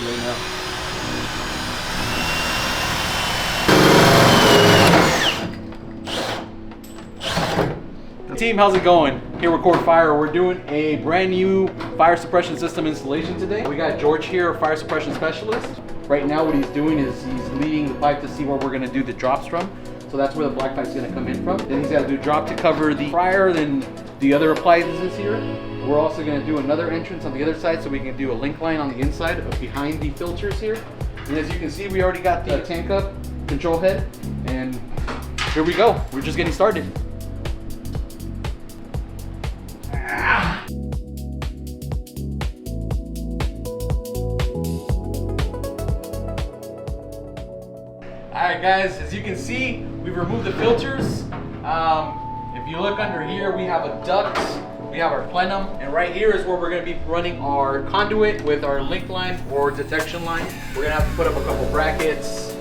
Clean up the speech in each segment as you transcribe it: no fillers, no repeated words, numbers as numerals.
right now. Team, how's it going? Here with Core Fire. We're doing a brand new fire suppression system installation today. We got George here, a fire suppression specialist. Right now what he's doing is he's leading the pipe to see where we're going to do the drops from. So that's where the black pipe's going to come in from. Then he's got to do drop to cover the fryer, then the other appliances here. We're also going to do another entrance on the other side so we can do a link line on the inside of behind the filters here. And as you can see, we already got the tank up, control head, and here we go. We're just getting started. Alright guys, as you can see, we've removed the filters. If you look under here, we have a duct, we have our plenum, and right here is where we're going to be running our conduit with our link line or detection line. We're going to have to put up a couple brackets.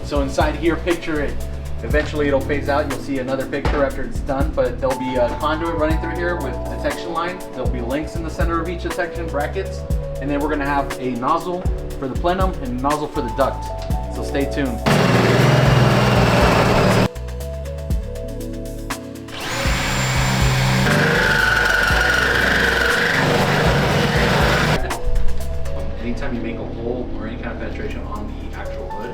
So inside here, picture it. Eventually it'll phase out. You'll see another picture after it's done, but there'll be a conduit running through here with detection line. There'll be links in the center of each detection, brackets, and then we're going to have a nozzle for the plenum and a nozzle for the duct. So stay tuned. Anytime you make a hole or any kind of penetration on the actual hood,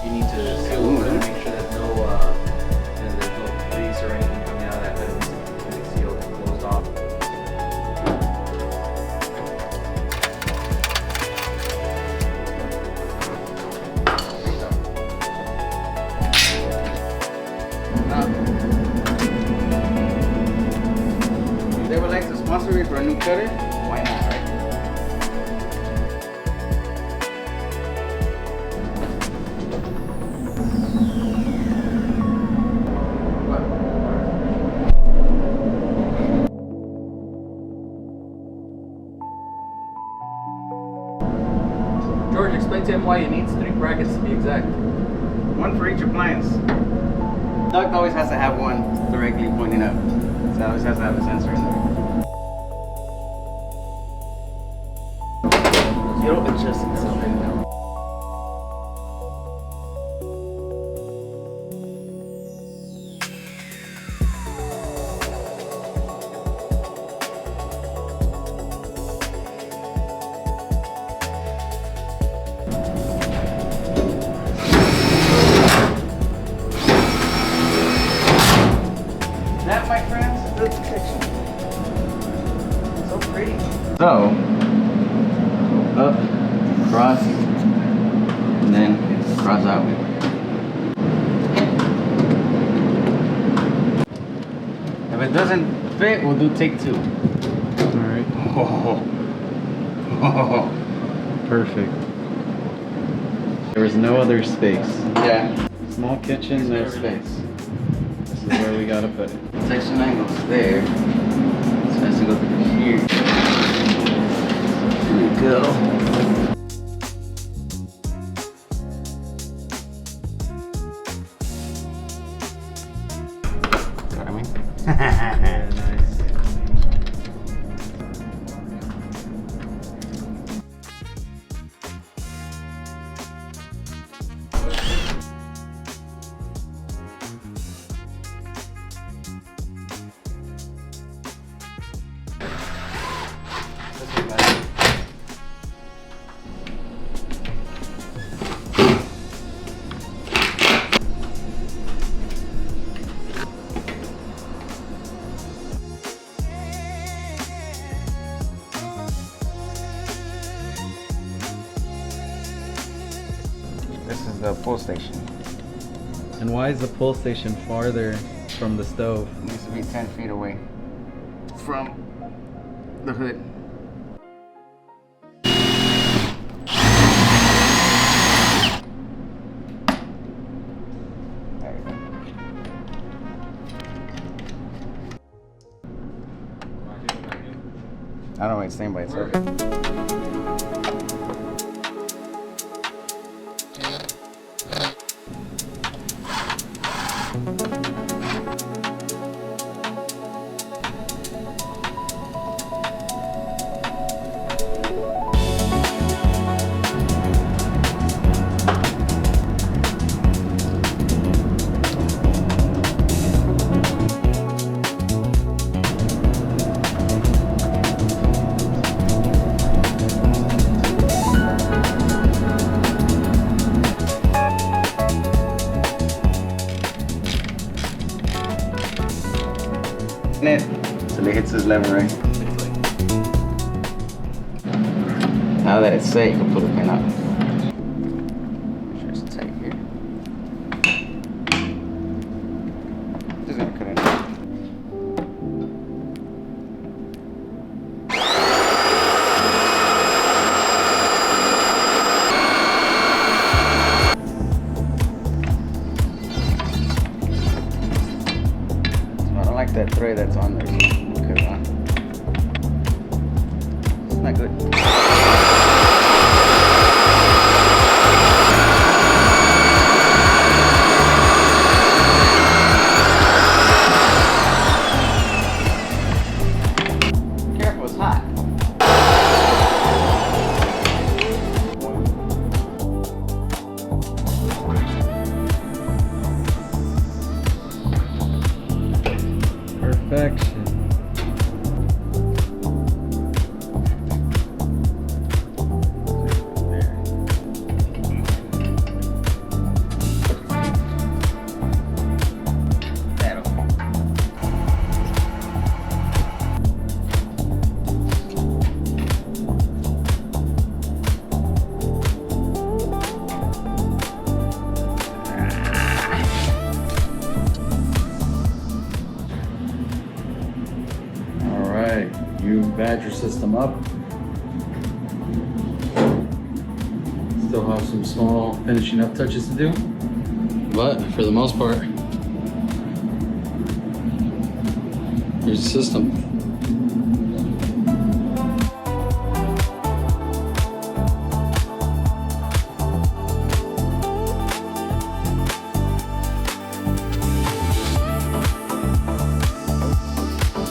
you need to seal the hood and make sure that there's no grease or anything coming out of that hood. It's sealed and closed off. If they would like to sponsor me for a new cutter, why not, right? George, explain to him why he needs 3 brackets to be exact. One for each appliance. Duct always has to have one directly pointing up. So it always has to have a sensor in there. It'll adjust itself in now. That, my friends, is the detection. So pretty. So, up, cross, and then cross out. If it doesn't fit, we'll do take 2. Alright. Oh. Perfect. There was no other space. Yeah. Small kitchen, no space. This is where we gotta put it. Section line goes there. So it has to go through here. There we go. See what I mean? Very nice. This is the pull station. And why is the pull station farther from the stove? It needs to be 10 feet away from the hood. There you go. I don't know why it's staying by itself. this lever right here. Now that it's set, you can pull the pin out. Make sure it's tight here. Just gonna cut it out. I don't like that thread that's on there, so we'll cut it off. It's not good. Careful, it's hot. Perfection. You badge your system up. Still have some small finishing up touches to do, but for the most part, here's the system.